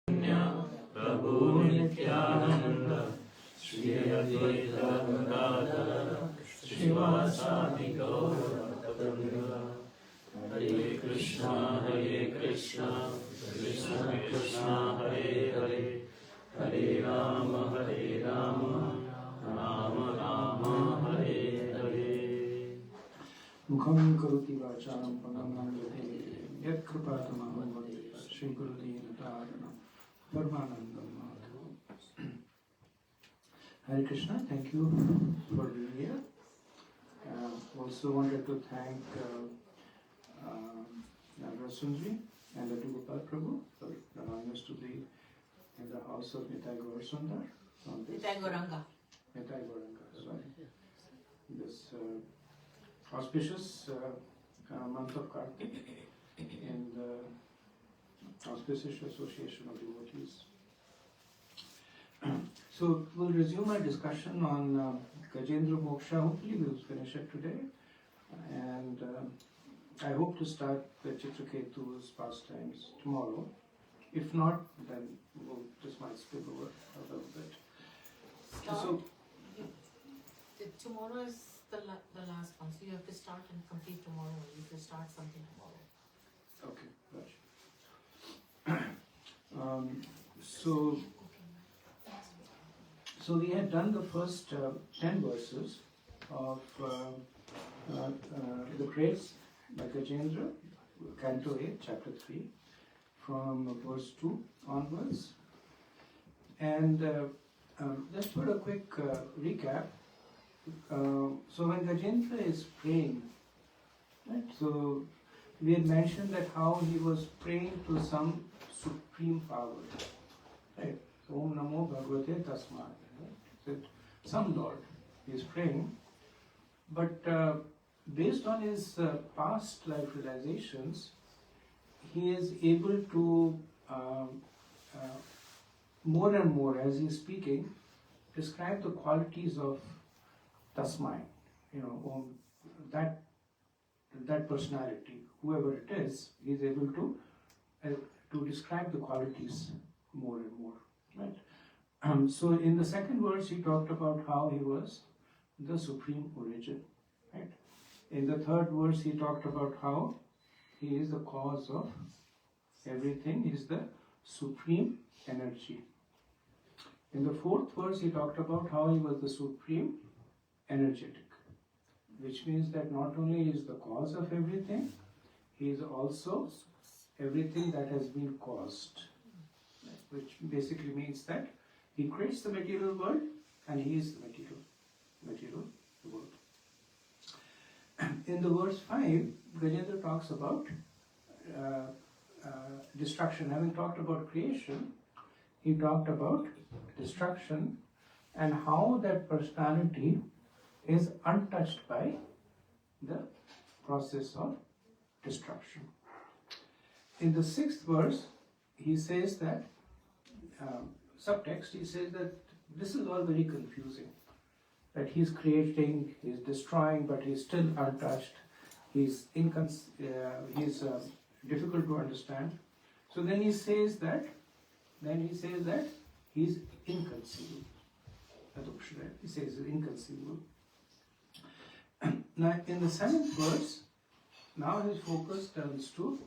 प्रभु नित्यानंद श्री अद्वैत गदाधर श्रीवासादि गौर भक्तवृंद। हरे कृष्णा कृष्णा कृष्णा हरे हरे, हरे राम राम राम हरे हरे। मुखं करोति वाचालं पङ्गुं लङ्घयते यत्कृपातमहं वन्दे श्रीगुरुदीनतारिणं परमानन्दं माधवम्। Hare Krishna, thank you for being here. Also wanted to thank Sunji and the Gopal Prabhu for allowing us to be in the house of Nitai Gaur Sundar. Nitai Gauranga. Nitai Gauranga, sorry. This auspicious month of Kartik in the auspicious association of devotees. So we'll resume our discussion on Gajendra Moksha. Hopefully we'll finish it today, and I hope to start the Chitraketu's pastimes tomorrow. If not, then this might spill over a little bit. So tomorrow is the last one, so you have to start and complete tomorrow. You have to start something tomorrow. okay, gotcha. So we had done the first 10 verses of the praise by Gajendra, Canto 8, Chapter 3, from verse 2 onwards. And just for a quick recap, so when Gajendra is praying, right, so we had mentioned that how he was praying to some supreme power, right? Om Namo Bhagavate Tasmai. Right? Some Lord he is praying, but based on his past life realizations, he is able to more and more, as he is speaking, describe the qualities of Tasmai, that personality, whoever it is, he is able to describe the qualities more and more, right? So in the second verse, he talked about how he was the supreme origin, right? In the third verse, he talked about how he is the cause of everything, he is the supreme energy. In the fourth verse, he talked about how he was the supreme energetic, which means that not only is the cause of everything, he is also everything that has been caused, which basically means that he creates the material world and he is the material world. In the verse 5, Gajendra talks about destruction. Having talked about creation, he talked about destruction and how that personality is untouched by the process of destruction. In the sixth verse, he says that, subtext, he says that this is all very confusing. That he's creating, he's destroying, but he's still untouched. He's difficult to understand. So then he says that he's inconceivable. He says inconceivable. Now in the seventh verse, now his focus turns to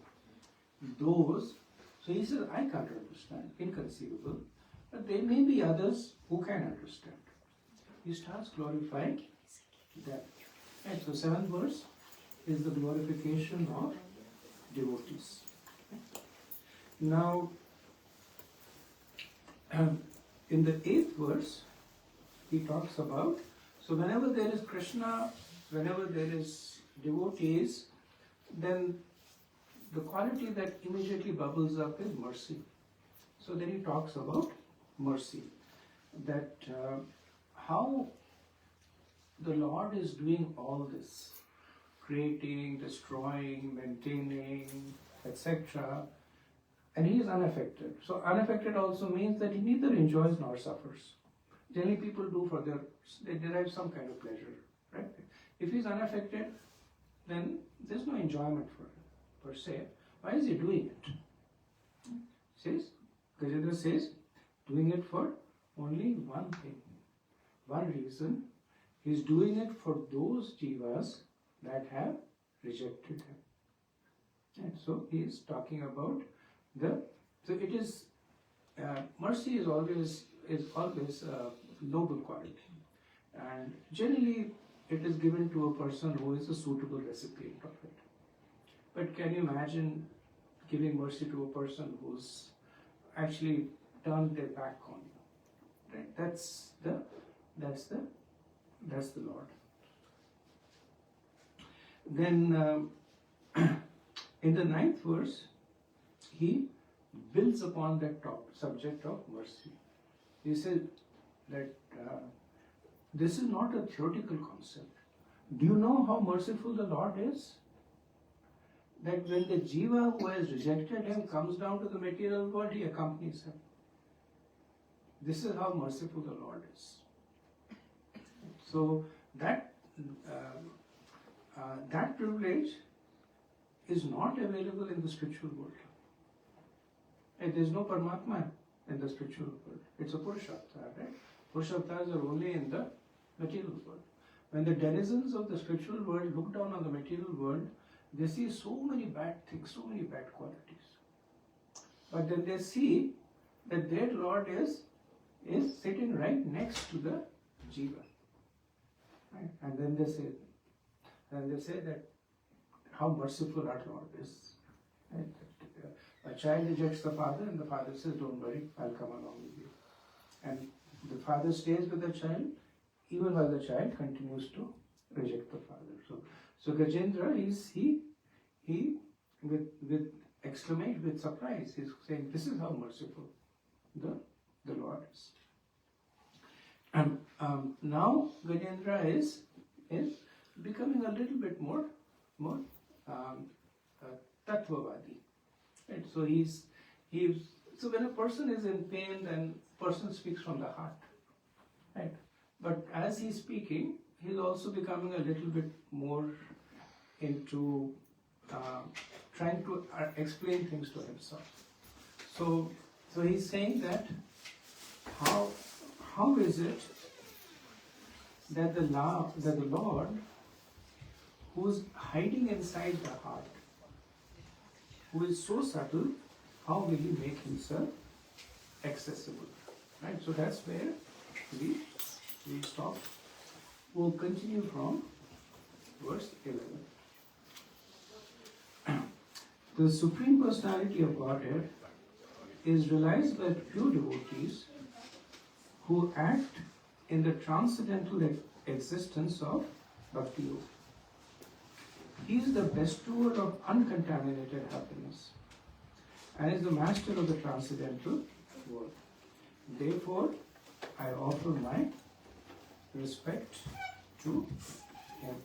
those. So he says, I can't understand, inconceivable, but there may be others who can understand. He starts glorifying them. Right, so seventh verse is the glorification of devotees. Now, in the eighth verse, he talks about, so whenever there is Krishna, whenever there is devotees, then the quality that immediately bubbles up is mercy. So then he talks about mercy, that how the Lord is doing all this, creating, destroying, maintaining, etc. And he is unaffected. So unaffected also means that he neither enjoys nor suffers. Generally people do they derive some kind of pleasure, right? If he is unaffected, then there's no enjoyment for him per se. Why is he doing it? He says, Gajendra says, doing it for only one thing, one reason. He's doing it for those jivas that have rejected him. And so he is talking about so it is, mercy is always a noble quality. And generally it is given to a person who is a suitable recipient of it. But can you imagine giving mercy to a person who's actually turned their back on you? Right? That's the Lord. Then in the 9th verse, he builds upon that subject of mercy. He said that this is not a theoretical concept. Do you know how merciful the Lord is? That when the jiva who has rejected him comes down to the material world, he accompanies him. This is how merciful the Lord is. So that privilege is not available in the spiritual world. And there is no Paramatma in the spiritual world. It's a Purushartha, right? Purusharthas are only in the material world. When the denizens of the spiritual world look down on the material world, they see so many bad things, so many bad qualities. But then they see that their Lord is sitting right next to the jiva. Right? And then they say that how merciful our Lord is. Right? A child rejects the father and the father says, don't worry, I'll come along with you. And the father stays with the child even while the child continues to reject the father. So Gajendra he with exclamation, with surprise, he's saying, this is how merciful the Lord is. And now Gajendra is becoming a little bit more tattvavadi. Right? So so when a person is in pain, then person speaks from the heart. Right? But as he's speaking, he's also becoming a little bit more into trying to explain things to himself. So he's saying that how is it that the Lord, who's hiding inside the heart, who is so subtle, how will he make himself accessible? Right? So that's where we stop. We'll continue from verse 11. The Supreme Personality of Godhead is realized by pure devotees who act in the transcendental existence of Bhakti Yoga. He is the bestower of uncontaminated happiness and is the master of the transcendental world. Therefore, I offer my respect to him.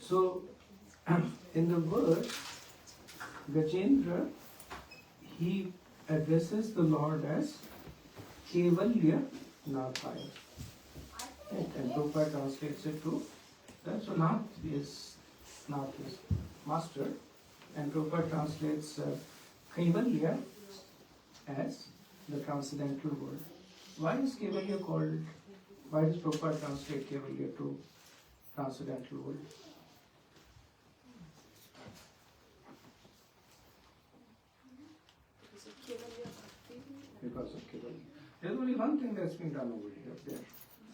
So, in the verse, Gajendra, he addresses the Lord as Kevalya Nathaya. And Prabhupada translates it to that. So Nath is master, and Prabhupada translates Kevalya as the transcendental world. Why is Kevalya called? Why does Prabhupada translate Kevalya to transcendental world? Because of Kevalya. There's only one thing that's being done over here, there,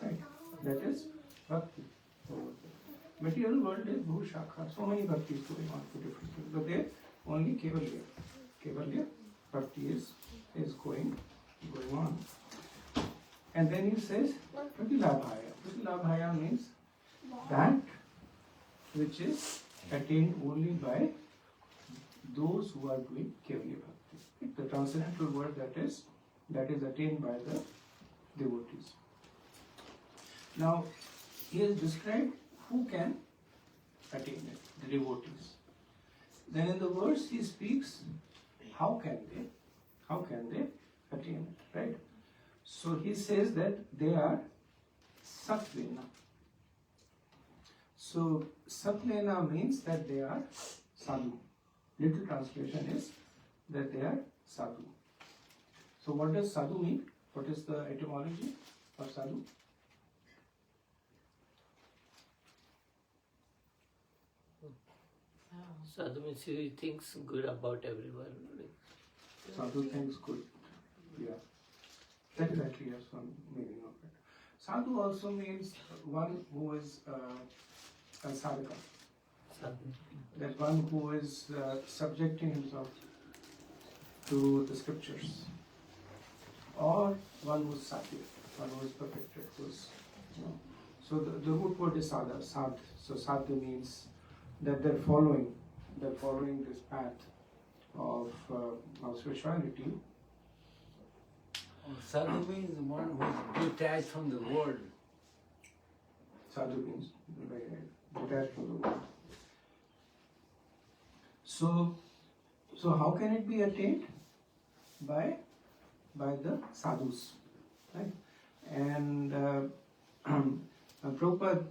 right? That is bhakti over there. Material world is bhushakha, so many bhaktis going on for different things, but there only Kevalya bhakti is going on. And then he says Pratilabhaya. Pratilabhaya means that which is attained only by those who are doing Kevalya bhakti. The transcendental world that is attained by the devotees. Now, he has described who can attain it, the devotees. Then in the verse he speaks, how can they attain it, right? So he says that they are satvena. So satvena means that they are sadhu. Little translation is that they are sadhu. So what does sadhu mean? What is the etymology of sadhu? Sadhu means he thinks good about everyone. Sadhu thinks good. Yeah. Exactly, yes, one meaning of it. Sadhu also means one who is a sadhaka. Sadhu. That one who is subjecting himself to the scriptures. Or one who is satya, one who is perfected. So the root word is sadha, sadh. So sadhu means that they're following this path of spirituality. Sadhu means one who is detached from the world. Sadhu means detached from the world. So how can it be attained? By the sadhus, right? And Prabhupada,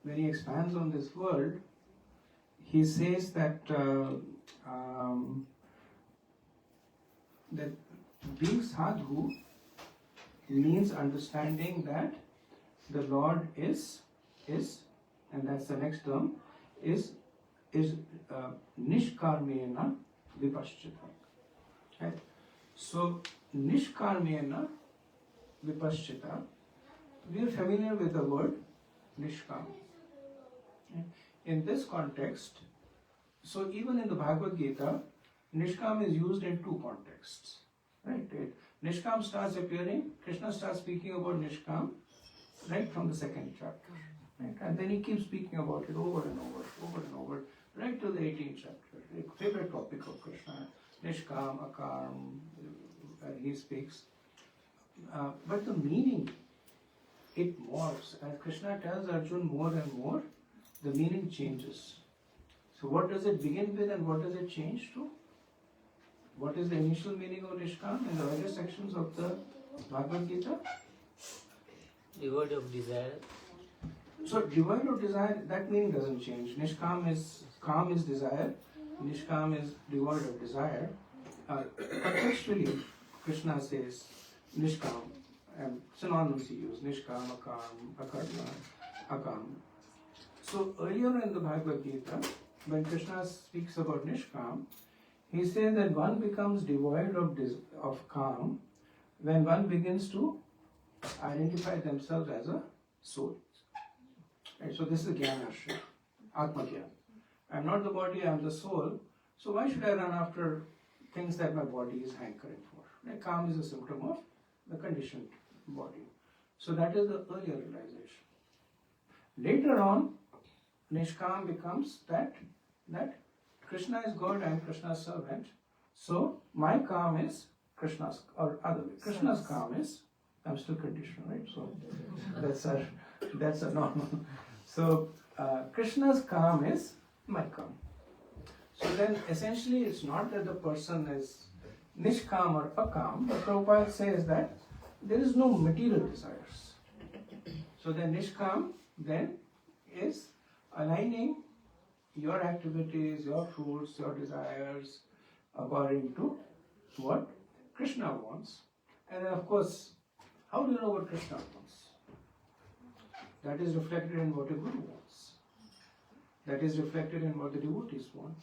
when he expands on this word, he says that that being sadhu means understanding that the Lord is, and that's the next term, is nishkarmena vipaschita. Right? So nishkarmena vipaschita, we are familiar with the word nishkam. Right? In this context, so even in the Bhagavad Gita, nishkam is used in two contexts. Right? Nishkam starts appearing, Krishna starts speaking about nishkam right from the second chapter. Right? And then he keeps speaking about it over and over, right to the 18th chapter. A favorite topic of Krishna, nishkam, akarm, he speaks. But the meaning, it morphs. As Krishna tells Arjuna more and more, the meaning changes. So what does it begin with and what does it change to? What is the initial meaning of nishkam in the earlier sections of the Bhagavad Gita? Devoid of desire. So devoid of desire, that meaning doesn't change. Nishkam is, kam is desire, nishkam is devoid of desire. Contextually, Krishna says nishkam, and synonyms he used, nishkam, akam, akarma, akam. So earlier in the Bhagavad Gita, when Krishna speaks about nishkam, he says that one becomes devoid of calm when one begins to identify themselves as a soul. Right? So this is Jnana-ashray, Atma Jnana. I'm not the body, I'm the soul. So why should I run after things that my body is hankering for? Right? Calm is a symptom of the conditioned body. So that is the earlier realization. Later on, Nishkam becomes that Krishna is God, I am Krishna's servant. So my calm is Krishna's, or other way. Krishna's calm is, I'm still conditioned, right? So that's a normal. So Krishna's calm is my calm. So then essentially it's not that the person is nishkam or akam, but Prabhupada says that there is no material desires. So then nishkam then is aligning your activities, your fruits, your desires according to what Krishna wants. And then of course, how do you know what Krishna wants? That is reflected in what a guru wants. That is reflected in what the devotees want.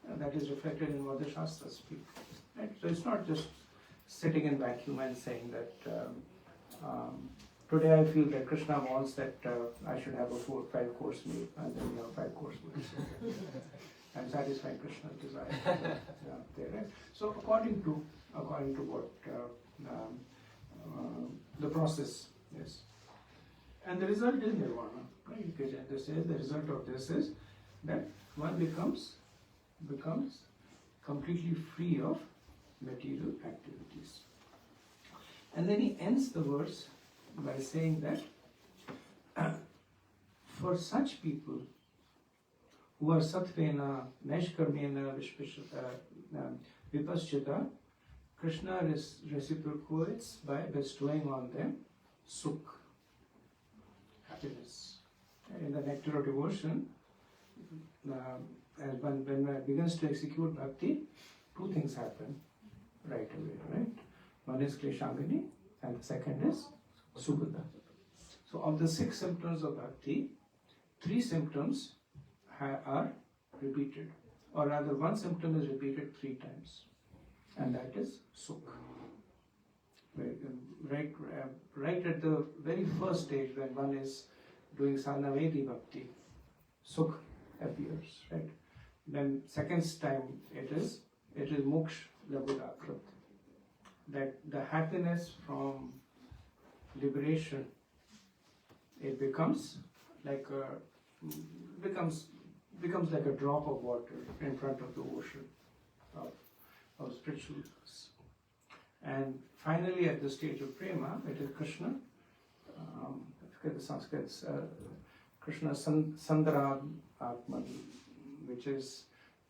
And that is reflected in what the Shastras speak. Right? So it's not just sitting in vacuum and saying that today I feel that Krishna wants that I should have a 4 or 5 course meal, and then you have 5 course meal. I'm satisfying Krishna's desire. Right? So according to what the process is. And the result is nirvana. Right? Gajendra says the result of this is that one becomes completely free of material activities. And then he ends the verse by saying that for such people who are sattvena, neshkarmena, vipaschita, Krishna reciprocates by bestowing on them sukh, happiness. In the nectar of devotion, when one begins to execute bhakti, two things happen right away, right? One is Kleshangani and the second is Subhada. So of the 6 symptoms of bhakti, 3 symptoms are repeated, or rather one symptom is repeated 3 times, and that is Sukh. Right at the very first stage when one is doing Sadhavedi Bhakti, Sukh appears, right? Then second time it is Moksha Labudakrat, that the happiness from liberation, it becomes like a drop of water in front of the ocean of spiritualness. And finally, at the stage of prema, it is Krishna. I forget the Sanskrit. Krishna Sandara Atman, which is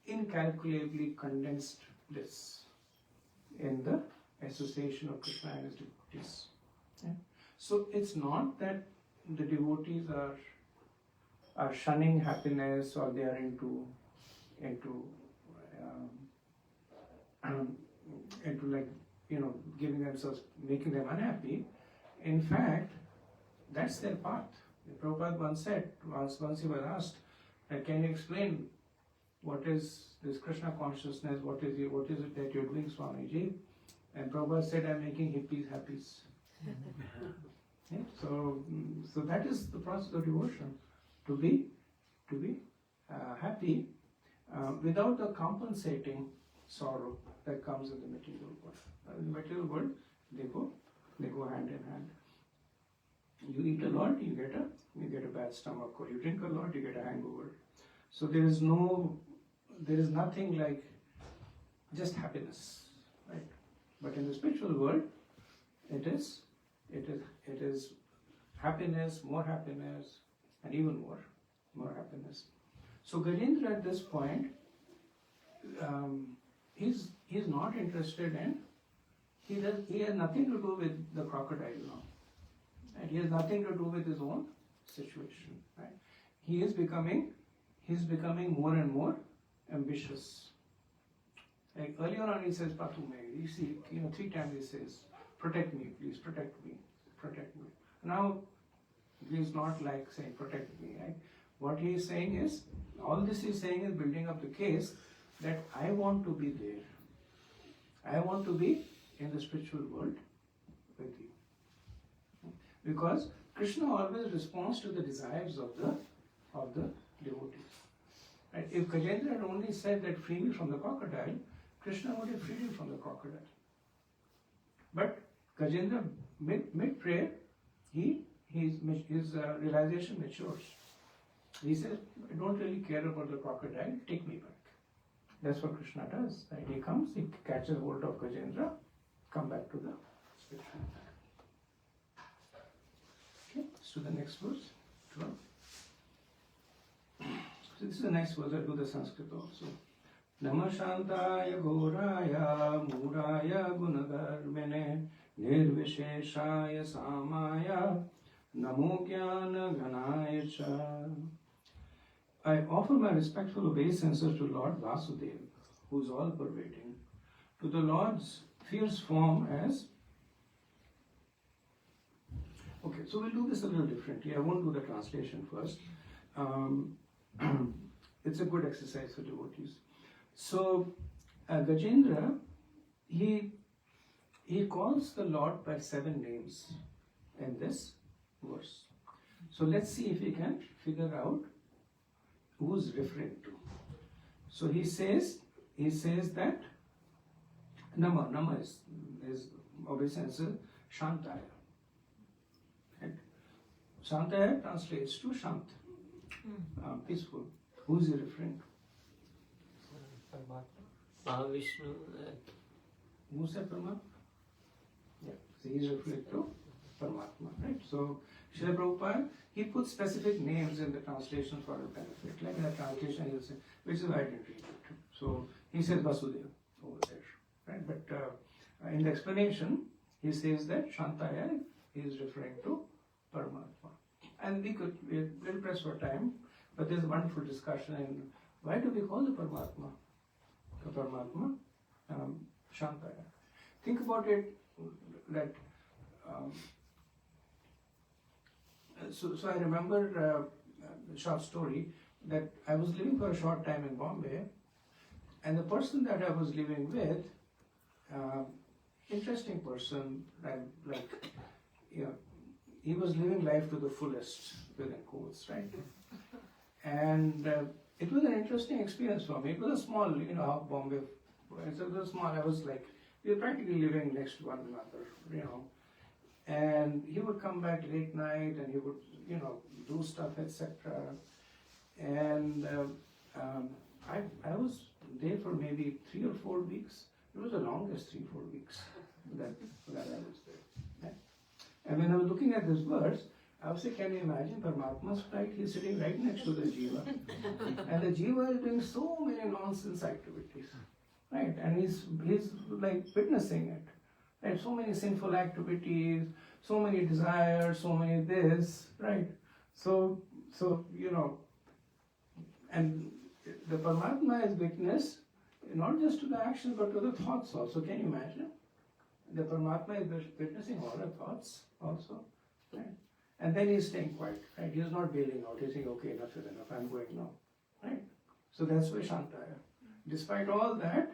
incalculably condensed bliss in the association of Krishna and his devotees. Yeah. So it's not that the devotees are shunning happiness, or they are into like, giving themselves, making them unhappy. In fact, that's their path. Prabhupada once said, once he was asked, can you explain what is this Krishna consciousness, what is it that you're doing, Swamiji? And Prabhupada said, I'm making hippies happy. Yeah, so that is the process of devotion, to be happy without the compensating sorrow that comes in the material world. In the material world, they go hand in hand. You eat a lot, you get a bad stomach, or you drink a lot, you get a hangover. So there is nothing like just happiness, right? But in the spiritual world, it is happiness, and even more happiness. So Gajendra at this point, he's not interested in. He has nothing to do with the crocodile now. And he has nothing to do with his own situation. Right? He's becoming more and more ambitious. Like earlier on, he says, "Patume." You see, 3 times he says, "Protect me, please, protect me, protect me." Now, he's not like saying, "Protect me." Right? What he is saying is, all this he's saying is building up the case that I want to be there. I want to be in the spiritual world with you. Because Krishna always responds to the desires of the devotees. Right? If Gajendra had only said that free me from the crocodile, Krishna would have freed him from the crocodile. But Gajendra, mid-prayer, his realization matures. He says, I don't really care about the crocodile, take me back. That's what Krishna does. Right? He comes, he catches hold of Gajendra, come back to the spiritual path. Okay, so the next verse, 12. So this is the next verse, I'll do the Sanskrit also. Namashantaya Ghoraya Muraya Gunagarmene Nirvisheshaya Samaya Namo Jnana Ghanaya Cha. I offer my respectful obeisances to Lord Vasudeva, who is all pervading, to the Lord's fierce form as. Okay, so we'll do this a little differently. I won't do the translation first. It's a good exercise for devotees. So, Gajendra, he calls the Lord by 7 names in this verse. So let's see if we can figure out who's referring to. So he says that Nama is obeisance Shantaya. Right? Shantaya translates to Shant, peaceful. Who's he referring to? Mahavishnu. Who said Paramatma? Yeah, so he's referring to Paramatma, right? So Srila Prabhupada, he puts specific names in the translation for our benefit. Like in the translation, he'll say, which is why I didn't read it. So he says Vasudeva over there, right? But in the explanation, he says that Shantaya is referring to Paramatma. And we'll press for time, but there's a wonderful discussion in why do we call the Paramatma? Shantaya. Think about it that so I remember a short story that I was living for a short time in Bombay, and the person that I was living with, interesting person, like you know, he was living life to the fullest within quotes, right? And it was an interesting experience for me. It was a small, how Bombay. It was small. I was like, we were practically living next to one another, And he would come back late night, and he would, do stuff, etc. And I was there for maybe 3 or 4 weeks. It was the longest 3-4 weeks that I was there. Yeah? And when I was looking at this verse, I was saying, can you imagine Paramatma's flight? He's sitting right next to the Jiva. And the Jiva is doing so many nonsense activities. Right? And he's like witnessing it. Right? So many sinful activities, so many desires, so many this, right? So and the Paramatma is witness not just to the actions but to the thoughts also. Can you imagine? The Paramatma is witnessing all the thoughts also, right? And then he's staying quiet, right? He's not bailing out. He's saying, okay, enough is enough, I'm going now, right? So that's why Shantaya. Despite all that,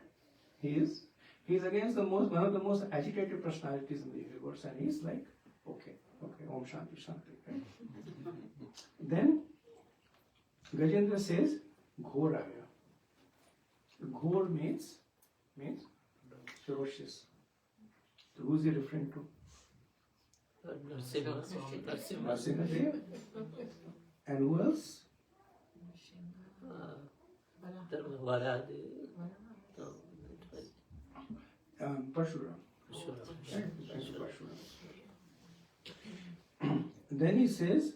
he's against one of the most agitated personalities in the universe, and he's like, okay, Om Shanti Shanti, right? Then Gajendra says, Ghoraya. Ghor means ferocious. So who's he referring to? Narsimha Dev. And who else? Bhayahari. Parshuram. Then he says,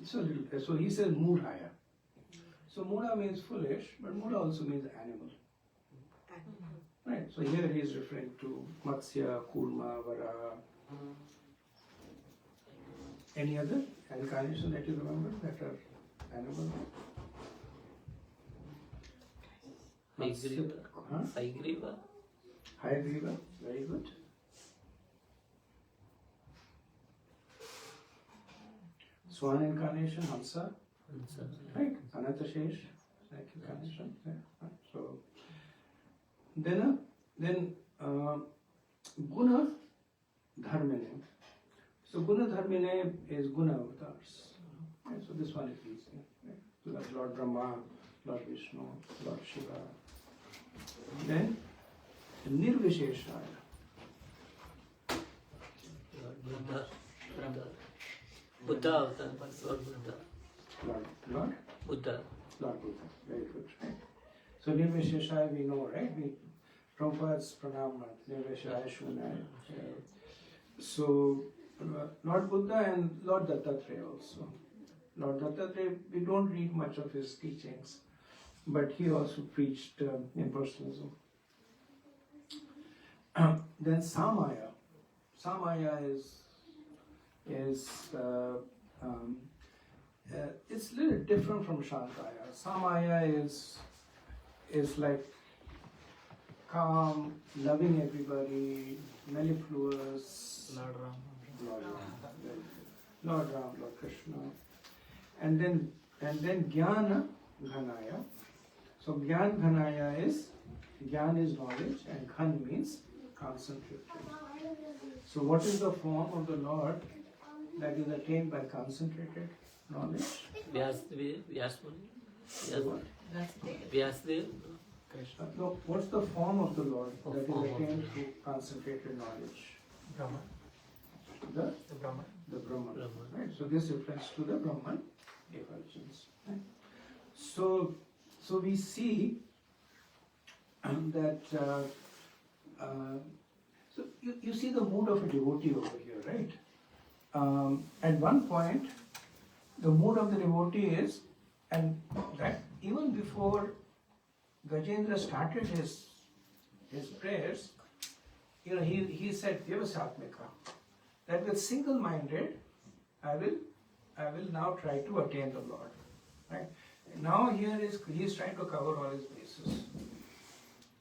so he says Mudhaya. So Muda means foolish, but Muda also means animal. Right, so here he is referring to Matsya, Kurma, Vara. Any other incarnation that you remember that are animal? Haigriva. Hayagriva, very good. Swan incarnation, Hamsa, right? Anatashesh, like incarnation. Yeah. Right. So then Guna Dharmine. So Guna Dharmine is Guna avatars. Right? So this one is easy. Right? So that's Lord Brahma, Lord Vishnu, Lord Shiva. Then Nirvisheshaya. Buddha avatar. Lord Buddha. Lord Buddha. Lord Buddha. Very good, right? So Nirvisheshaya we know, right? Prabhupada's pranam, Nirvisheshaya Shunaya. So Lord Buddha and Lord Dattatreya also. Lord Dattatreya, we don't read much of his teachings, but he also preached impersonalism. Then Samaya. Samaya is it's a little different from Shantaya. Samaya is like calm, loving everybody, mellifluous. Lord Ram, Lord Krishna. And then Jnana Ghanaya. So Gyan Ghanaya is knowledge, and Ghan means concentrated. So what is the form of the Lord that is attained by concentrated knowledge? Vyasdev. No, what's the form of the Lord that is attained through concentrated knowledge? Brahman. The Brahman. Right? So this refers to the Brahman effulgence. Right? So we see that so you see the mood of a devotee over here, right? At one point, the mood of the devotee is, and that even before Gajendra started his prayers, he said Vyavasatmika, that with single-minded, I will now try to attain the Lord. Right? Now he is trying to cover all his bases.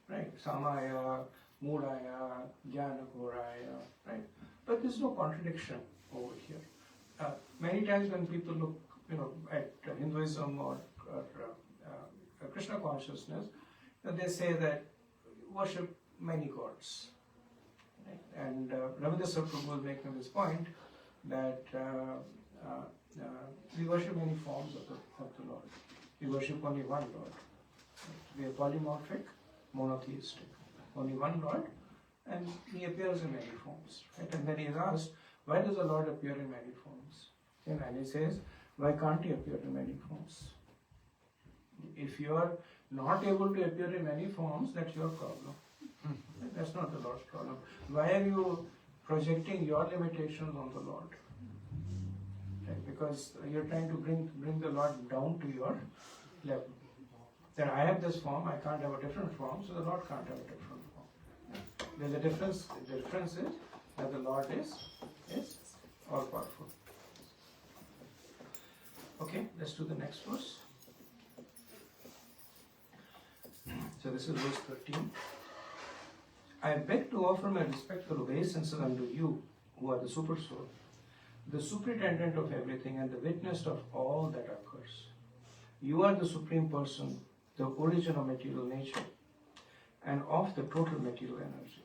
right? Samaya, Mudaya, Jnanaghoraya, right? But there's no contradiction over here. Many times when people look, at Hinduism or Krishna consciousness, they say that worship many gods. Right? And Ravindra Prabhu was making this point that we worship many forms of the Lord. We worship only one Lord. We are polymorphic, monotheistic. Only one Lord, and He appears in many forms. Right? And then he is asked, why does the Lord appear in many forms? And he says, why can't He appear in many forms? If you are not able to appear in many forms, that's your problem. That's not the Lord's problem. Why are you projecting your limitations on the Lord? Right? Because you're trying to bring the Lord down to your level. That I have this form, I can't have a different form, so the Lord can't have a different form. There's a difference. The difference is that the Lord is all powerful. Okay, let's do the next verse. So this is verse 13. I beg to offer my respectful obeisances unto you, who are the Super Soul, the superintendent of everything and the witness of all that occurs. You are the Supreme Person, the origin of material nature, and of the total material energy.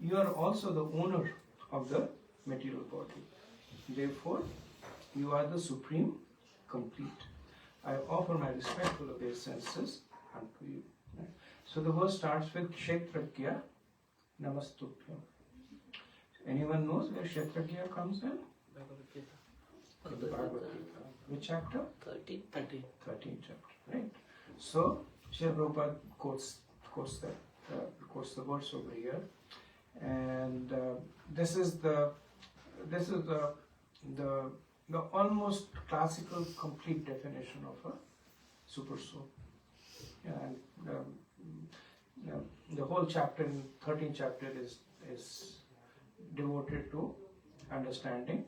You are also the owner of the material body. Therefore, you are the Supreme Complete. I offer my respectful obeisances unto you. Right? So the verse starts with Kshetragya Namastubhyam. Anyone knows where Kshetragya comes in? The Bhagavad Gita. Which chapter? 13. 13th chapter, right? So, Srila Prabhupada quotes the verse over here, and this is the almost classical complete definition of a super soul. And the whole chapter, 13th chapter, is devoted to understanding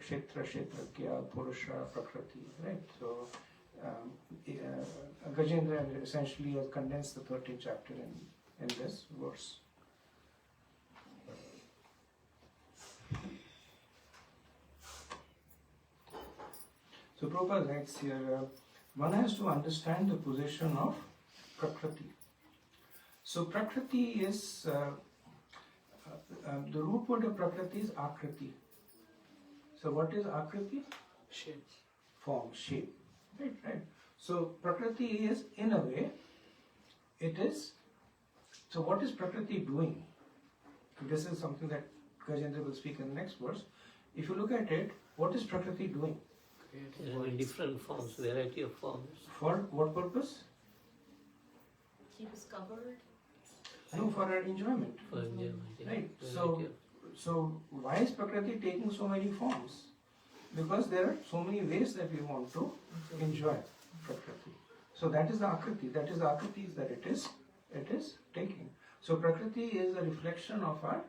Kshetra, Kshetragya, Purusha, Prakriti, right? So, Gajendra essentially has condensed the 13th chapter in this verse. So Prabhupada writes here, one has to understand the position of Prakriti. So Prakriti is, the root word of Prakriti is Akriti. So what is Akriti? Shape. Form, shape. Right. So Prakriti is, in a way, it is, so what is Prakriti doing? This is something that Gajendra will speak in the next verse. If you look at it, what is Prakriti doing? In different forms, variety of forms. For what purpose? Keep us covered. No, for our enjoyment. For enjoyment. Yeah. Right. Variety So why is Prakriti taking so many forms? Because there are so many ways that we want to enjoy Prakriti. So that is the Akriti. That is the Akritis that it is taking. So Prakriti is a reflection of our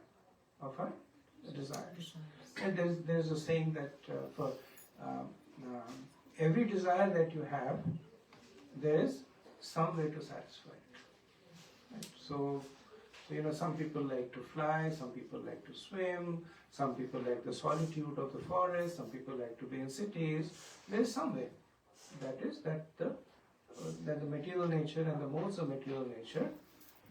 desires. And there's a saying that for every desire that you have, there is some way to satisfy it. Right? So some people like to fly, some people like to swim, some people like the solitude of the forest, some people like to be in cities. There is some way. That is that the material nature and the modes of material nature,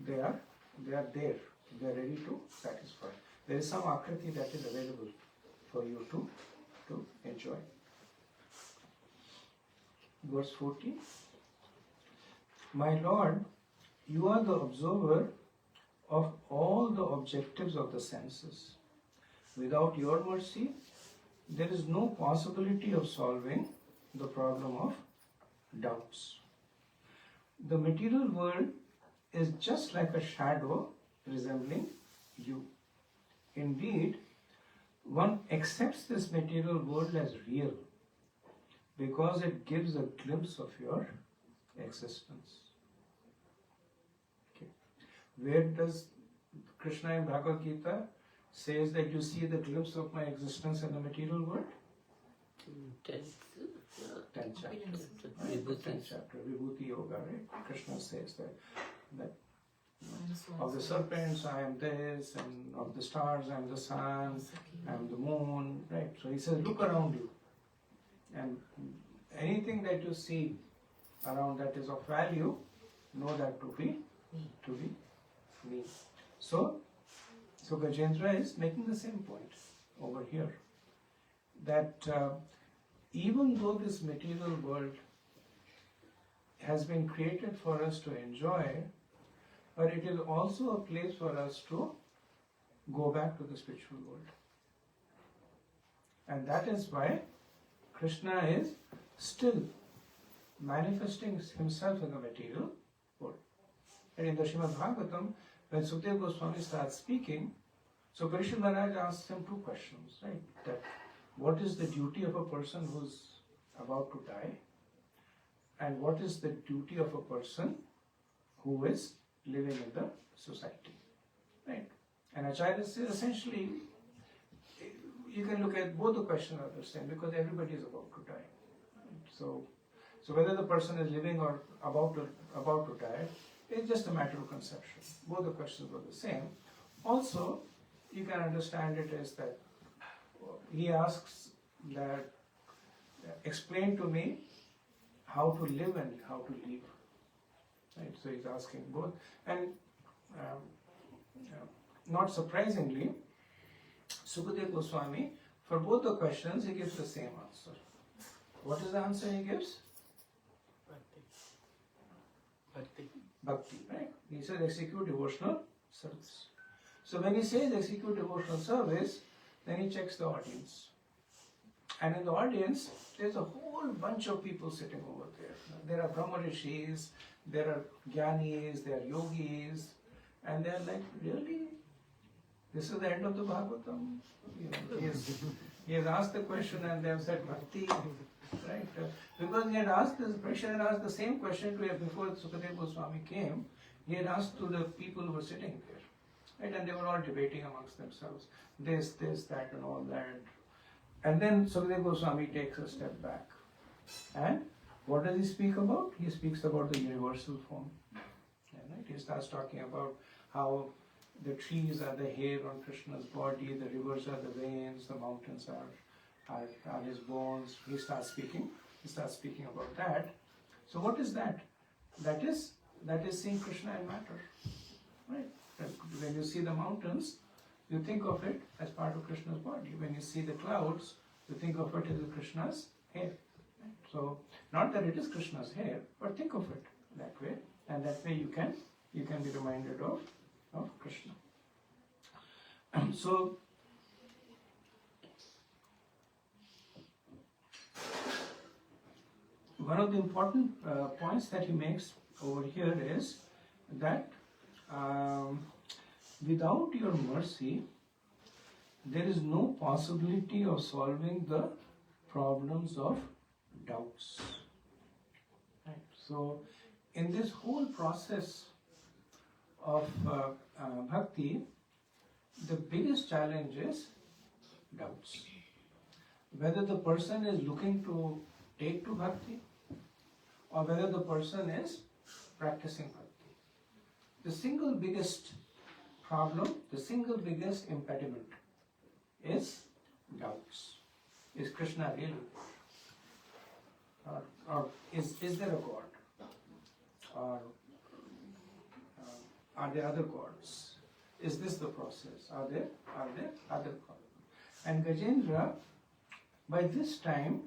they are there. They are ready to satisfy. There is some akriti that is available for you to enjoy. Verse 14. My Lord, you are the observer of all the objectives of the senses. Without your mercy, there is no possibility of solving the problem of doubts. The material world is just like a shadow resembling you. Indeed, one accepts this material world as real because it gives a glimpse of your existence. Okay. Where does Krishna in Bhagavad Gita says that you see the glimpse of my existence in the material world? 10th 10th chapter. Vibhuti. 10th chapter, Vibhuti Yoga, right? Krishna says that And so on, Of the so on. serpents, I am this, and of the stars, I am the sun, I am the moon, right? So he says, look around you. And anything that you see around that is of value, know that to be me. So Gajendra is making the same point over here. That even though this material world has been created for us to enjoy, but it is also a place for us to go back to the spiritual world. And that is why Krishna is still manifesting himself in the material world. And in the Srimad Bhagavatam, when Sukadeva Goswami starts speaking, so Parishad Maharaj asks him two questions, right? That what is the duty of a person who's about to die? And what is the duty of a person who is living in the society? Right? And Acharya says essentially, you can look at both the questions are the same because everybody is about to die. So whether the person is living or about to die, it's just a matter of conception. Both the questions were the same. Also, you can understand it as that he asks that explain to me how to live and how to live. Right? So he's asking both. And not surprisingly, Sukadeva Goswami, for both the questions, he gives the same answer. What is the answer he gives? Bhakti. Bhakti, right? He says execute devotional service. So when he says execute devotional service, then he checks the audience. And in the audience, there's a whole bunch of people sitting over there. There are Brahma Rishis, there are Jnanis, there are Yogis, and they're like, really? This is the end of the Bhagavatam? You know, he has asked the question and they have said Bhakti, right? Because he had asked this, Parishad had asked the same question to him before Sukadeva Goswami came. He had asked to the people who were sitting there, right? And they were all debating amongst themselves, this, that, and all that. And then Sukadeva Goswami takes a step back. And what does he speak about? He speaks about the universal form. Yeah, right? He starts talking about how the trees are the hair on Krishna's body, the rivers are the veins, the mountains are his bones. He starts speaking about that. So what is that? That is seeing Krishna in matter. Right? When you see the mountains, you think of it as part of Krishna's body. When you see the clouds, you think of it as Krishna's hair. Right? So, not that it is Krishna's hair, but think of it that way, and that way you can be reminded of Krishna. So, one of the important points that he makes over here is that without your mercy, there is no possibility of solving the problems of doubts. Right? So, in this whole process of bhakti, the biggest challenge is doubts. Whether the person is looking to take to bhakti or whether the person is practicing bhakti. The single biggest problem, the single biggest impediment is doubts. Is Krishna real? Or is there a God? Or are there other gods? Is this the process? Are there other gods? And Gajendra, by this time,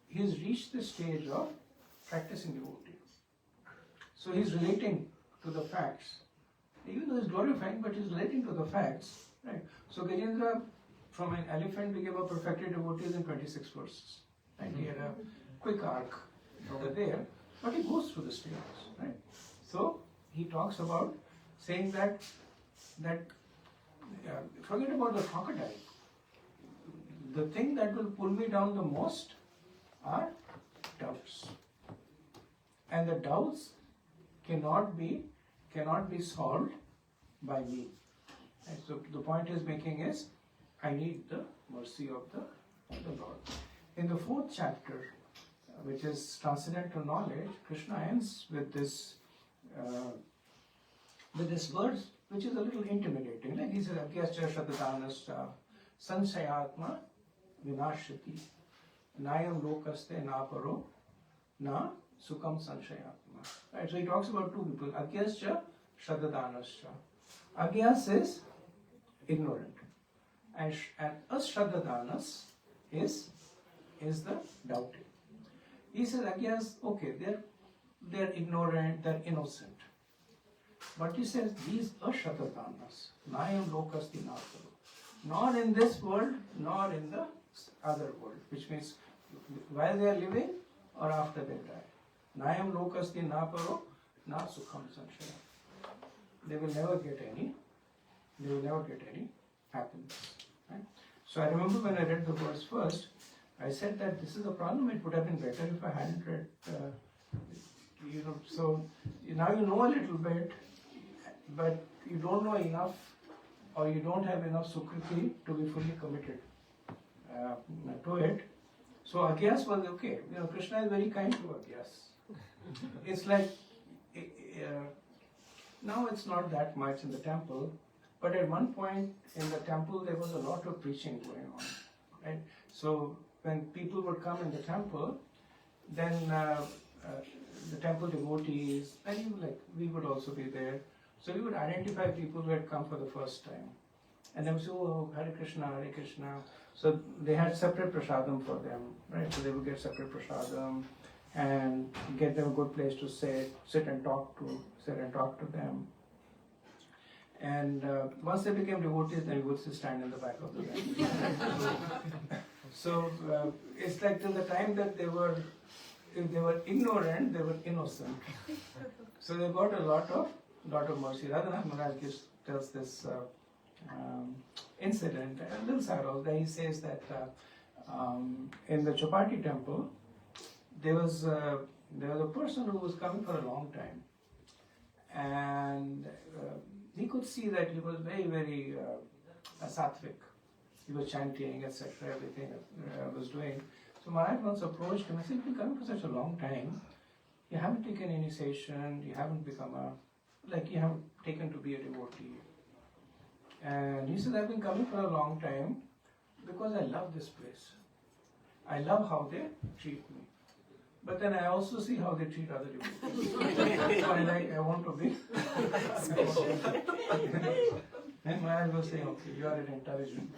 he has reached the stage of practicing devotee. So he is relating to the facts. Even though he is glorifying, but he is relating to the facts. Right? So Gajendra, from an elephant, became a perfected devotee in 26 verses. And he had a quick arc over there, but he goes through the stages. Right? So he talks about saying that forget about the crocodile. The thing that will pull me down the most are doubts. And the doubts cannot be solved by me. And so the point he's making is, I need the mercy of the Lord. In the 4th chapter, which is Transcendental Knowledge, Krishna ends with this with this word which is a little intimidating. Like he says, Agyascha Shadadanascha Sanshayatma Vinashati Nayam Lokaste Naparo Na Sukham Sanshayatma. Right, so he talks about two people, Agyascha Shadadanascha. Agyas is ignorant, and Ashradadanas is the doubting. He says, Agyas, okay, they're ignorant, they're innocent. But he says, these Ashradadanas, Nayam Lokasti Naparo. Not in this world, nor in the other world, which means while they are living or after they die. Nayam Lokasti Naparo, Na Sukham Sanshaya. They will never get any happiness. Right? So I remember when I read the verse first, I said that this is a problem. It would have been better if I hadn't read, so now you know a little bit, but you don't know enough, or you don't have enough sukriti to be fully committed to it. So Agyas was okay. Krishna is very kind to Agyas. It's like, now it's not that much in the temple, but at one point in the temple there was a lot of preaching going on. Right? So when people would come in the temple, then the temple devotees, and even like we would also be there. So we would identify people who had come for the first time. And they would say, oh, Hare Krishna, Hare Krishna. So they had separate prasadam for them, right? So they would get separate prasadam and get them a good place to sit and talk to them. And once they became devotees, then we would stand in the back of the line. So it's like till the time that if they were ignorant, they were innocent. So they got a lot of mercy. Radhanath Maharaj tells this incident, a little sad also. He says that in the Chapati temple, there was a person who was coming for a long time, and he could see that he was very, very sattvic. He was chanting, etc., everything was doing. So Maharaj once approached him and said, you've been coming for such a long time, you haven't taken initiation, you haven't become you haven't taken to be a devotee. And he said, I've been coming for a long time because I love this place. I love how they treat me. But then I also see how they treat other devotees. So I want to be. And Maharaj was saying, okay, you are an intelligent.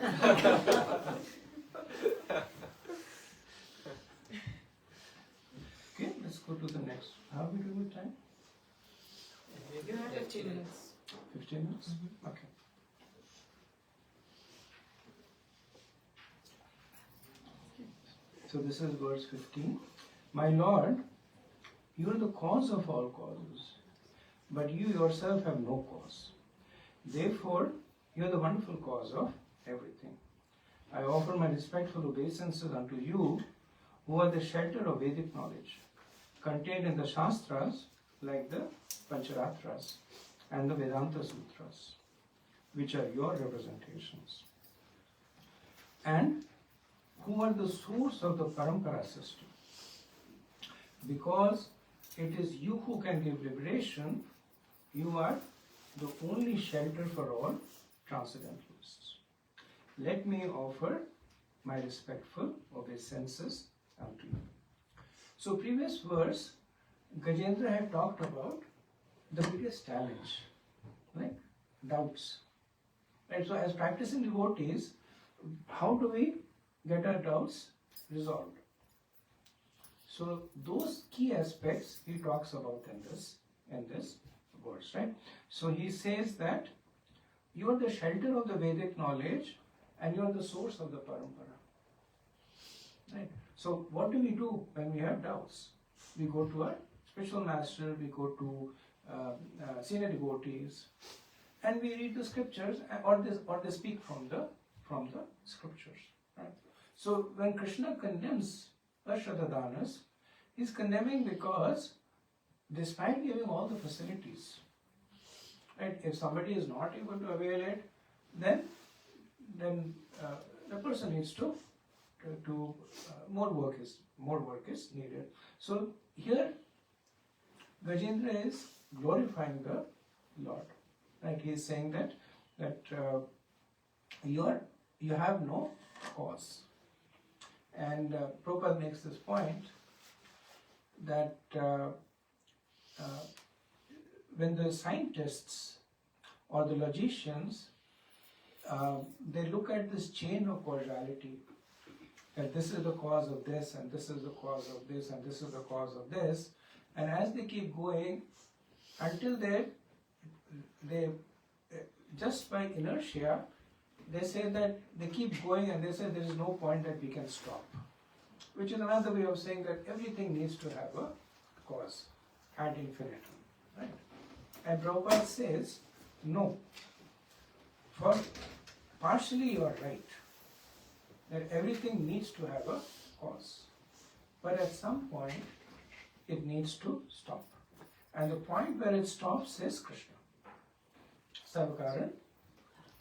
Okay, let's go to the next. How are we doing with time? You have 15 minutes. 15 minutes? Mm-hmm. Okay. So this is verse 15. My Lord, you are the cause of all causes, but you yourself have no cause. Therefore, you are the wonderful cause of everything. I offer my respectful obeisances unto you, who are the shelter of Vedic knowledge, contained in the Shastras, like the Pancharatras and the Vedanta Sutras, which are your representations, and who are the source of the Parampara system. Because it is you who can give liberation, you are the only shelter for all transcendentalists. Let me offer my respectful obeisances unto you. So previous verse, Gajendra had talked about the biggest challenge, like doubts. Right? So as practicing devotees, how do we get our doubts resolved? So those key aspects he talks about in this verse, right? So he says that you are the shelter of the Vedic knowledge and you are the source of the parampara. Right? So what do we do when we have doubts? We go to our spiritual master, we go to senior devotees, and we read the scriptures, or they speak from the scriptures. Right? So when Krishna condemns Ashradadanas, he's condemning because despite giving all the facilities, right, if somebody is not able to avail it, then the person needs to more work is needed. So here Gajendra is glorifying the Lord. Right? He is saying that you have no cause. And Prabhupada makes this point that when the scientists or the logicians they look at this chain of causality, that this is the cause of this, and this is the cause of this, and this is the cause of this, and as they keep going until they just by inertia they say that they keep going, and they say there is no point that we can stop, which is another way of saying that everything needs to have a cause ad infinitum, right? And Prabhupada says no. For partially you are right, that everything needs to have a cause, but at some point it needs to stop, and the point where it stops is Krishna. Sarvakaran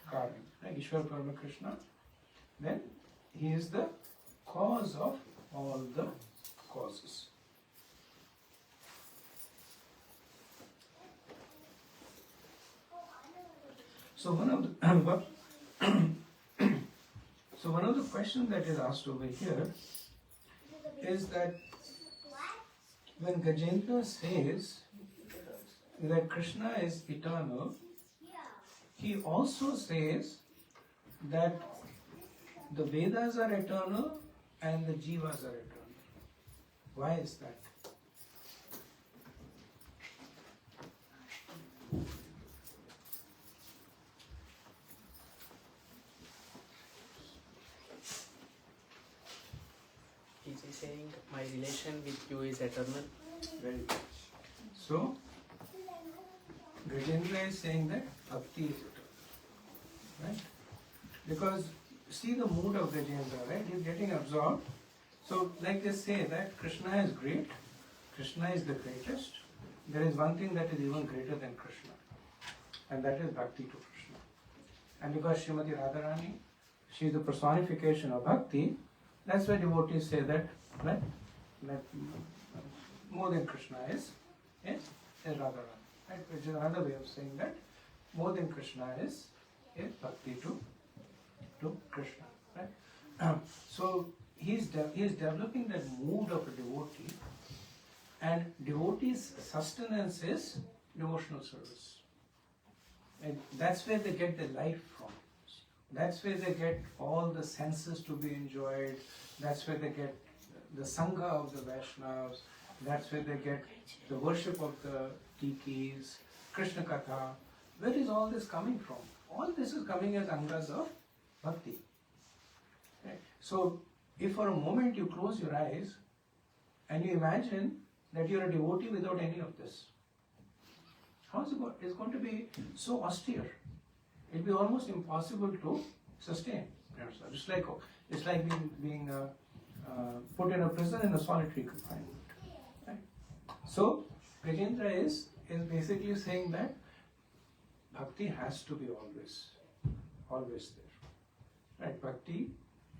Karan, right? Ishwar Parama Krishna, then he is the cause of all the causes. So one of the questions that is asked over here is that when Gajendra says that Krishna is eternal, he also says that the Vedas are eternal and the Jivas are eternal. Why is that? Is he saying my relation with you is eternal? Very good. So, Gajendra is saying that bhakti is eternal. Right? Because see the mood of Gajendra, right? He's getting absorbed. So, like they say that Krishna is great, Krishna is the greatest. There is one thing that is even greater than Krishna, and that is bhakti to Krishna. And because Srimati Radharani, she is the personification of bhakti, that's why devotees say that more than Krishna is Radharani. Right? Which is another way of saying that more than Krishna is bhakti to Krishna. Right? So he is developing that mood of a devotee, and devotee's sustenance is devotional service. And that's where they get their life from. That's where they get all the senses to be enjoyed. That's where they get the Sangha of the Vaishnavas. That's where they get the worship of the Tikis, Krishna Katha. Where is all this coming from? All this is coming as angas of bhakti. Right? So, if for a moment you close your eyes and you imagine that you are a devotee without any of this, how is it going? It's going to be so austere. It will be almost impossible to sustain yourself. It's like being put in a prison in a solitary confinement. Right? So Gajendra is basically saying that bhakti has to be always there. Right? Bhakti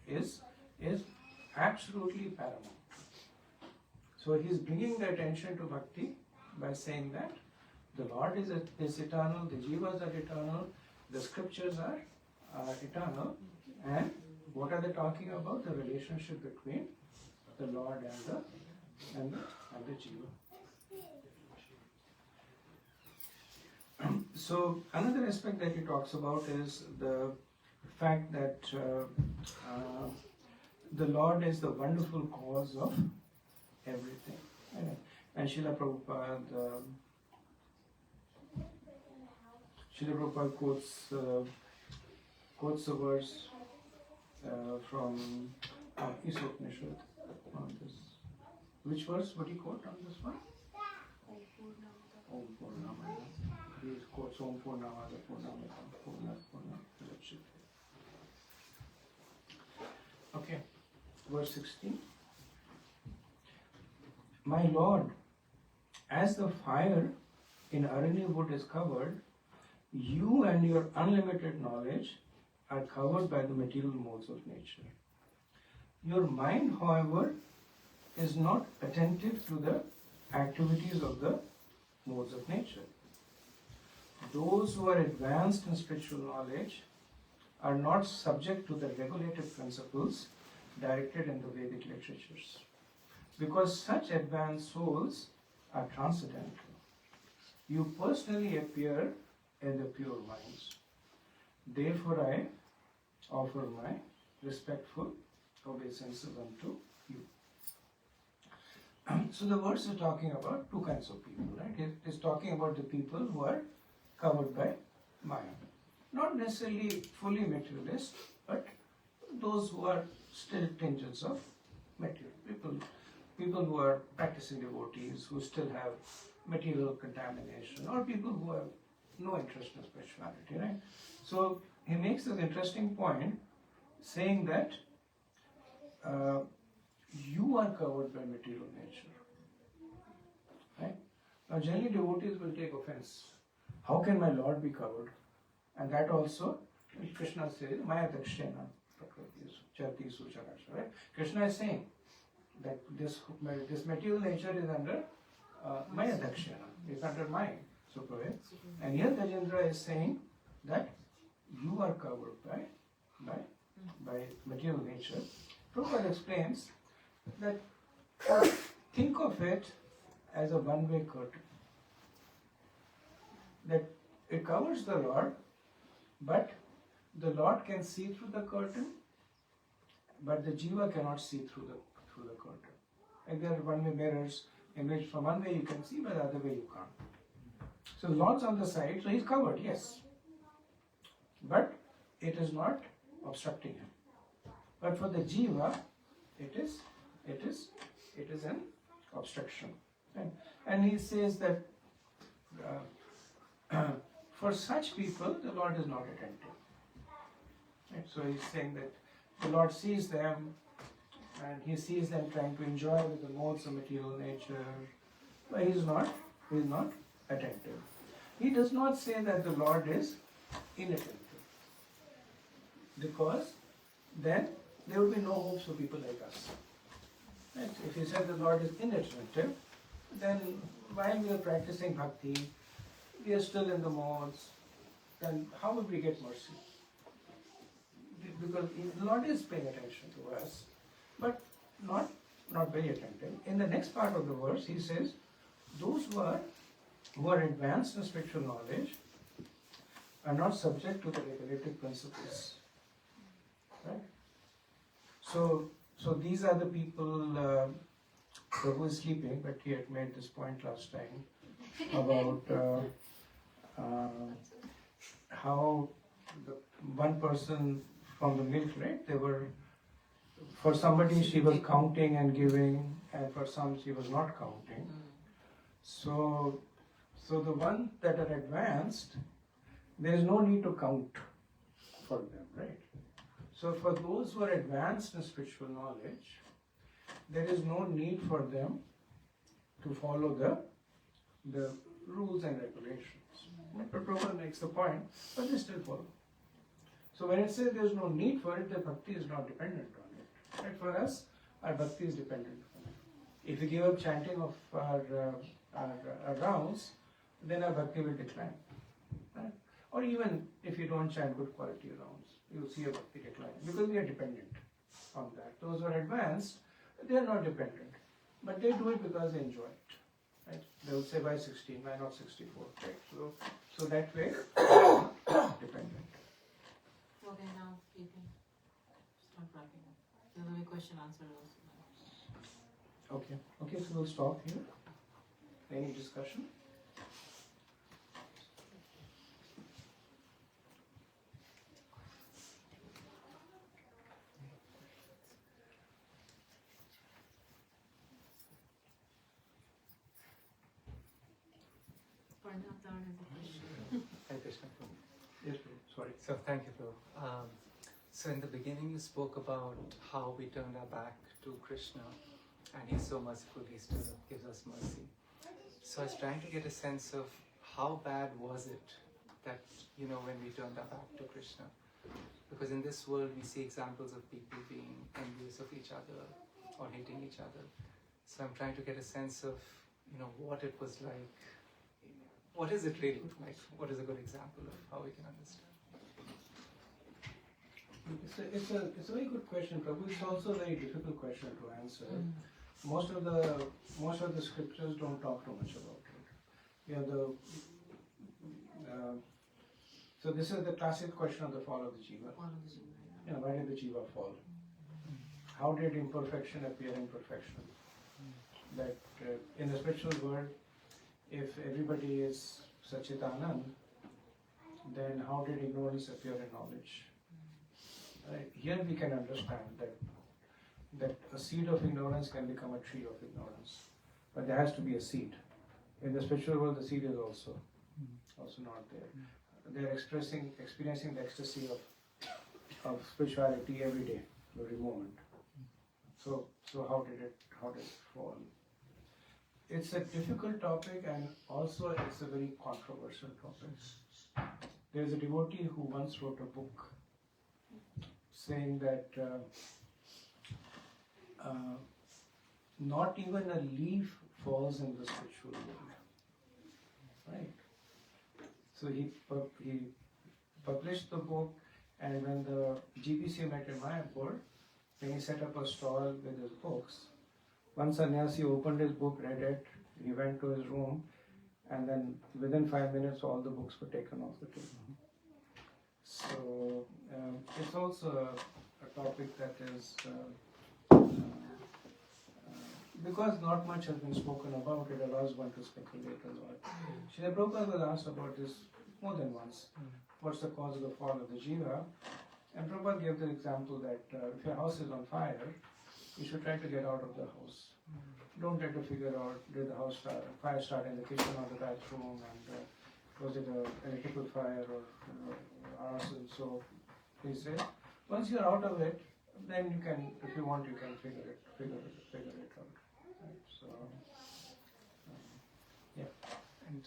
is absolutely paramount. So he is bringing the attention to bhakti by saying that the Lord is eternal, the Jivas are eternal, the scriptures are eternal, and what are they talking about? The relationship between the Lord and the Jiva. So another aspect that he talks about is the fact that the Lord is the wonderful cause of everything. And Srila Prabhupada quotes a verse from Isopnishad on this. Which verse would he quote on this one? Om Purnamaya. He quotes Om Purnamaya Purnamaya Purnamaya. Okay, verse 16. My Lord, as the fire in Aranya wood is covered, you and your unlimited knowledge are covered by the material modes of nature. Your mind, however, is not attentive to the activities of the modes of nature. those who are advanced in spiritual knowledge are not subject to the regulative principles directed in the Vedic literatures. Because such advanced souls are transcendental. You personally appear in the pure minds. Therefore, I offer my respectful obeisances unto you. So the verse is talking about two kinds of people, right? It is talking about the people who are covered by Maya. Not necessarily fully materialist, but those who are still tinges of material. People who are practicing devotees, who still have material contamination, or people who have no interest in spirituality, right? So he makes this interesting point saying that you are covered by material nature. Right? Now generally devotees will take offense. How can my Lord be covered? And that also, Krishna says, Maya Dakshena, right? Krishna is saying that this material nature is under Maya Dakshena, is under my supervision. And here Gajendra is saying that you are covered by material nature. Prabhupada explains that think of it as a one-way curtain. That it covers the Lord, but the Lord can see through the curtain, but the jiva cannot see through the curtain. Like there are one-way mirrors, in which from one way you can see, but the other way you can't. So Lord's on the side, so he's covered, yes. But it is not obstructing him. But for the jiva, it is an obstruction. Right? And he says that for such people, the Lord is not attentive. Right? So he's saying that the Lord sees them, and he sees them trying to enjoy with the modes of material nature, but he is not attentive. He does not say that the Lord is inattentive, because then there will be no hopes for people like us. Right? If he said the Lord is inattentive, then while we are practicing bhakti, we are still in the modes, then how would we get mercy? Because the Lord is paying attention to us, but not very attentive. In the next part of the verse, he says, those who are advanced in spiritual knowledge are not subject to the regulative principles. Right? So these are the people. Prabhu is sleeping, but he had made this point last time about how the one person from the milk, right? They were, for somebody she was counting and giving, and for some she was not counting. So the ones that are advanced, there is no need to count for them, right? So for those who are advanced in spiritual knowledge, there is no need for them to follow the rules and regulations. But Prabhupada makes the point, but they still follow. So when it says there is no need for it, the bhakti is not dependent on it. Right? For us, our bhakti is dependent on it. If we give up chanting of our rounds, then our bhakti will decline. Right? Or even if you don't chant good quality rounds, you will see a bhakti decline, because we are dependent on that. Those who are advanced, they are not dependent, but they do it because they enjoy it. Right? They will say, why 16, why not 64? Right? So that way, dependent. Okay, now you can start wrapping up. The other way question answer also. Okay, so we'll stop here. Any discussion? Hi Krishna. Yes, Prabhu. Sorry. So thank you, Prabhu. So in the beginning you spoke about how we turned our back to Krishna, and he's so merciful, he still gives us mercy. So I was trying to get a sense of how bad was it that, when we turned our back to Krishna. Because in this world we see examples of people being envious of each other or hating each other. So I'm trying to get a sense of, what it was like what is it really? Like, what is a good example of how we can understand? It's a very good question, Prabhu. It's also a very difficult question to answer. Most of the scriptures don't talk too much about it. You know, so this is the classic question of the fall of the jiva. You know, why did the jiva fall? How did imperfection appear in perfection? That in the spiritual world, if everybody is Sachitanand, then how did ignorance appear in knowledge? Right? Here we can understand that a seed of ignorance can become a tree of ignorance, but there has to be a seed. In the spiritual world, the seed is also not there. They are experiencing the ecstasy of spirituality every day, every moment. So how did it fall? It's a difficult topic, and also it's a very controversial topic. There's a devotee who once wrote a book saying that not even a leaf falls in the spiritual world. Right? So he published the book, and when the GPC met in Mayapur, then he set up a stall with his books. One sannyasi opened his book, read it, he went to his room, and then within 5 minutes all the books were taken off the table. So it's also a topic that is, because not much has been spoken about, it allows one to speculate a lot. Srila Prabhupada was asked about this more than once. What's the cause of the fall of the jiva? And Prabhupada gave the example that if your house is on fire, you should try to get out of the house. Don't try to figure out, did the fire start in the kitchen or the bathroom, and was it an electrical fire or arson? So he said, once you're out of it, then you can, if you want, you can figure it out. Right? So, yeah. And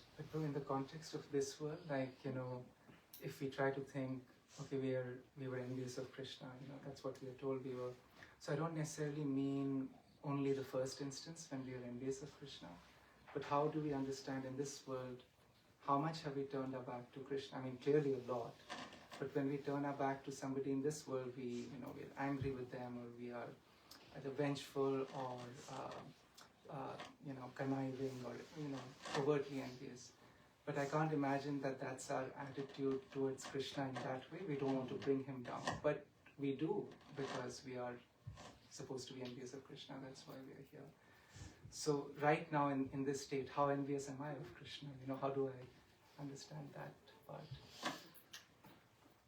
in the context of this world, like, you know, if we try to think, okay, we were envious of Krishna, you know, that's what we are told we were. So I don't necessarily mean only the first instance when we are envious of Krishna, but how do we understand in this world, how much have we turned our back to Krishna? I mean, clearly a lot. But when we turn our back to somebody in this world, we're angry with them, or we are either vengeful or conniving, or overtly envious. But I can't imagine that that's our attitude towards Krishna in that way. We don't want to bring him down, but we do, because we are supposed to be envious of Krishna. That's why we are here. So right now in this state, how envious am I of Krishna? How do I understand that part?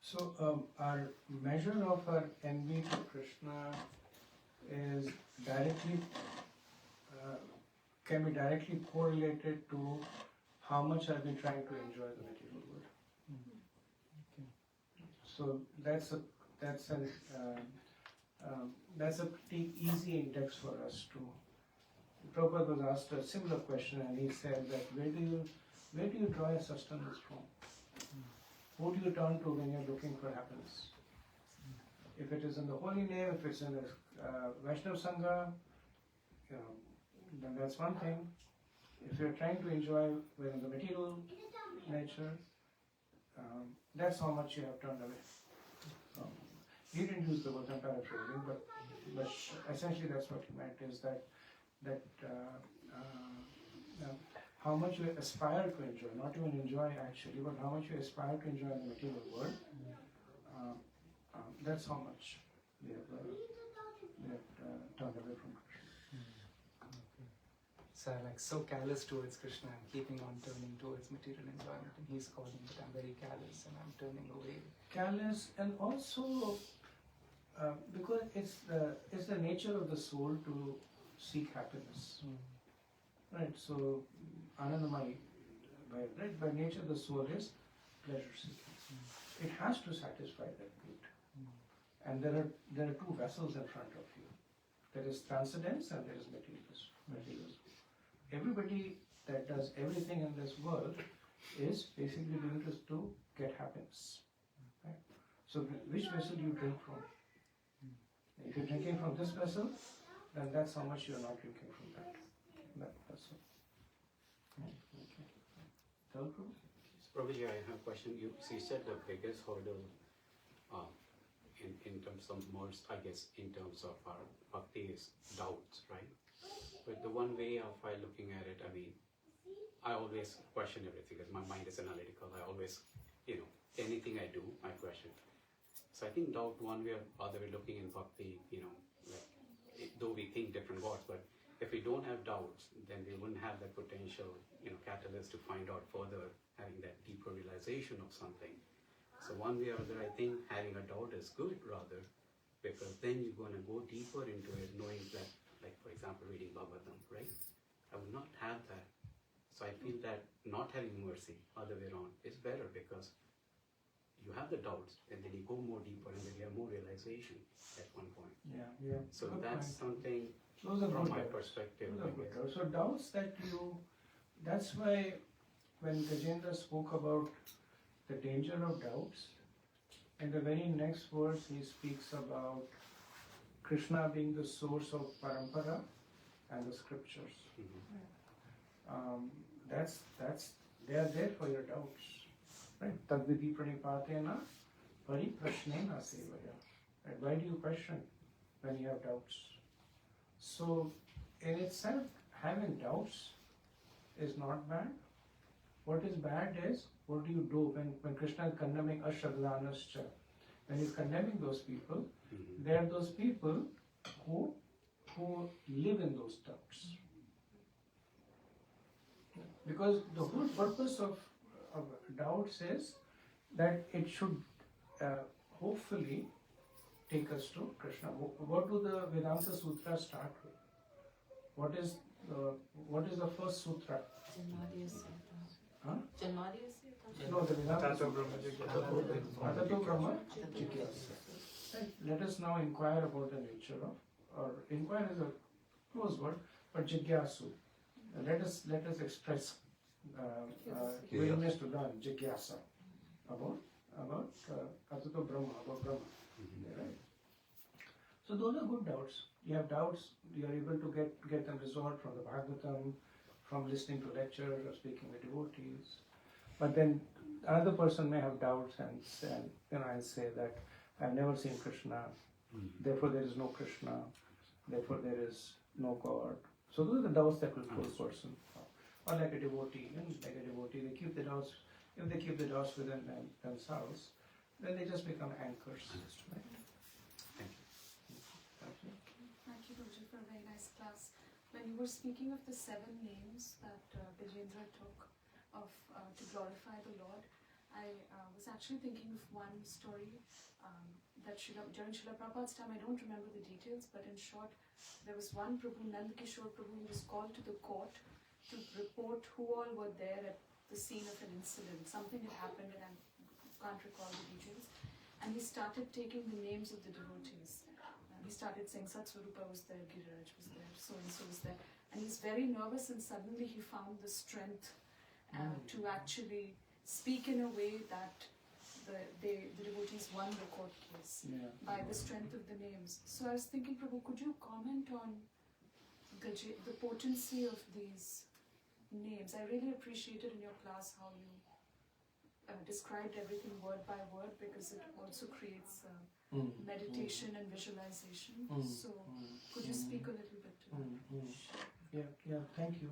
So our measure of our envy to Krishna is can be directly correlated to how much I've been trying to enjoy the material world. Okay. So that's a pretty easy index for us to. Prabhupada was asked a similar question, and he said that where do you draw your sustenance from? Who do you turn to when you're looking for happiness? If it is in the holy name, if it's in the Vaishnava Sangha, then that's one thing. If you're trying to enjoy within the material nature, that's how much you have turned away. He didn't use the word, I'm paraphrasing, but essentially that's what he meant, is that how much you aspire to enjoy, not even enjoy actually, but how much you aspire to enjoy in the material world, that's how much we have turned away from Krishna. So I'm so callous towards Krishna, I'm keeping on turning towards material enjoyment, and he's calling, but I'm very callous and I'm turning away. Callous, and also because it's the nature of the soul to seek happiness. Right, so Anandamai, by nature the soul is pleasure seeking. It has to satisfy that need. And there are two vessels in front of you. There is transcendence and there is materialism. Everybody that does everything in this world is basically doing this to get happiness. Right? So which vessel do you drink from? If you're drinking from this vessel, then that's how much you're not drinking from that vessel. Okay. Prabhu? Prabhuji, I have a question. You said the biggest hurdle in terms of most, I guess, in terms of our bhakti is doubts, right? But the one way of I looking at it, I mean, I always question everything because my mind is analytical. I always, anything I do, I question. So I think doubt one way or other way looking in bhakti, though we think different gods, but if we don't have doubts, then we wouldn't have that potential, catalyst to find out further, having that deeper realization of something. So one way or other, I think having a doubt is good rather, because then you're going to go deeper into it, knowing that, like for example, reading Bhagavatam, right? I would not have that. So I feel that not having mercy, other way around, is better because you have the doubts and then you go more deeper and then you have more realization at one point. Yeah. So Good that's point. something Those are from good my doubts. perspective. Those are I good guess. doubts. So doubts that that's why when Gajendra spoke about the danger of doubts, in the very next verse he speaks about Krishna being the source of parampara and the scriptures. They are there for your doubts, right? Tadvidi pranipatena pariprashnena sevaya. Right? Why do you question when you have doubts? So in itself, having doubts is not bad. What is bad is, what do you do when Krishna is condemning Ashradhanascha? When he's condemning those people, they are those people who live in those doubts. Because the whole purpose of doubts is that it should hopefully take us to Krishna. What do the Vedanta Sutras start with? What is the first sutra? Huh? No, the Vedanta Atato Brahma Jigyasa. Right. Let us now inquire about the nature of, or inquire is a close word, but Jigyasu. Let us express willingness to learn, Jigyasa, about Atato Brahma, about Brahma. Right? So those are good doubts. You have doubts, you are able to get them resolved from the Bhagavatam, from listening to lectures or speaking with devotees. But then another person may have doubts and say that I've never seen Krishna, therefore there is no Krishna, therefore there is no God. So those are the doubts that will pull a person. Or like a devotee, they keep the doubts. If they keep the doubts within themselves, then they just become anchors. Right? Thank you. Thank you, Guruji, for a very nice class. When you were speaking of the 7 names that Gajendra took to glorify the Lord, I was actually thinking of one story that during Srila Prabhupada's time, I don't remember the details, but in short, there was one Prabhu, Nandakishore Prabhu, who was called to the court to report who all were there at the scene of an incident. Something had happened and I can't recall the details. And he started taking the names of the devotees. He started saying Satsvarupa was there, Giriraj was there, so-and-so was there. And he's very nervous and suddenly he found the strength to actually speak in a way that the devotees won the court case by the strength of the names. So I was thinking, Prabhu, could you comment on the potency of these names? I really appreciated in your class how you described everything word by word, because it also creates meditation and visualization. So could you speak a little bit to that? Yeah, thank you.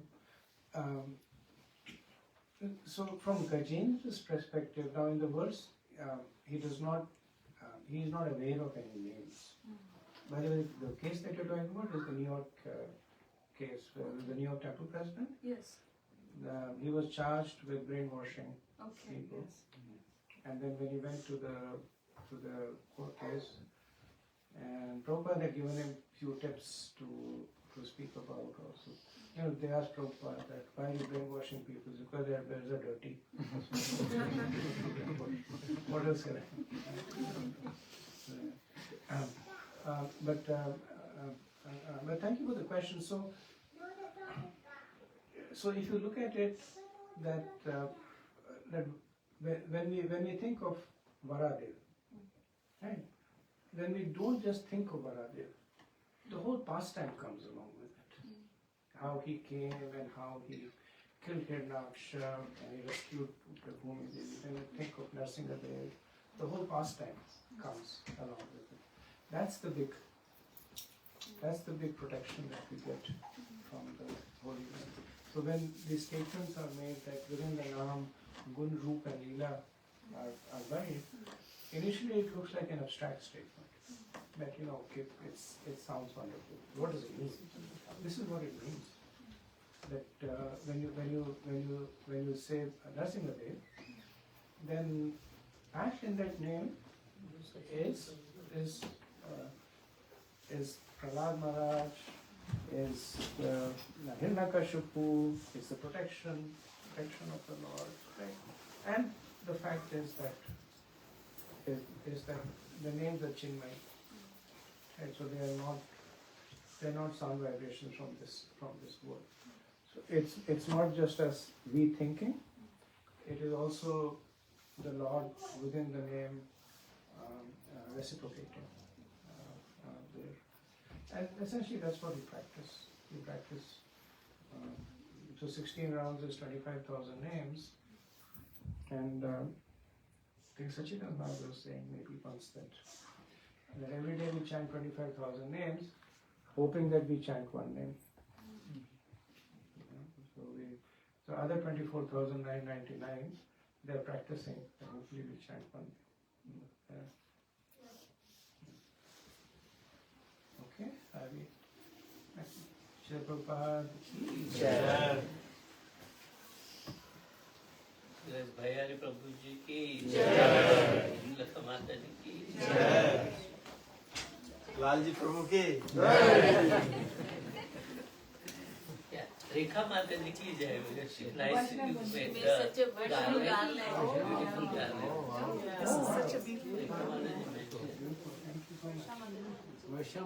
So from Gajendra's perspective, now in the verse, he is not aware of any names. By the way, the case that you're talking about is the New York case, the New York temple president. Yes. He was charged with brainwashing people. Yes. And then when he went to the court case, and Prabhupada had given him few tips to speak about also. They asked Prabhupada that why are you brainwashing people? Because their bells are dirty. What else can I? But thank you for the question. So if you look at it, that when we think of Varadev, right? Then we don't just think of Varadev. The whole pastime comes along with it. How he came and how he killed Hirnaksha and he rescued Bhumi Devi. Then you think of Narsingadev. The whole pastime comes along with it. That's the big protection that we get from the Holy Land. So when these statements are made that within the Naam, Gun, Roop and Leela are buried, initially it looks like an abstract statement. That, okay, it sounds wonderful. What does it mean? This is what it means. That when you say Narsingadev, then act in that name is Prahlad Maharaj, is Hiranyakashipu, is the protection of the Lord, right? And the fact is that the names are Chinmay, right? So they're not sound vibrations from this world. So it's not just as we thinking; it is also the Lord within the name reciprocating there. And essentially that's what we practice. We practice, so 16 rounds is 25,000 names. And I think Sachidanand Maharaj was saying maybe once that every day we chant 25,000 names, hoping that we chant one name. So other 24,999, they're practicing, and hopefully we chant one name. Okay, Hari. Shri Prabhupada ki jai. Bhayahari Prabhu ji ki jai. Lakha Mata ji ki jai. Lalji प्रभु की Rekha Mata ji ki jai. Nice. Such a beautiful garland. Beautiful garland. This is such a beautiful Rekha Mata ji. Moksha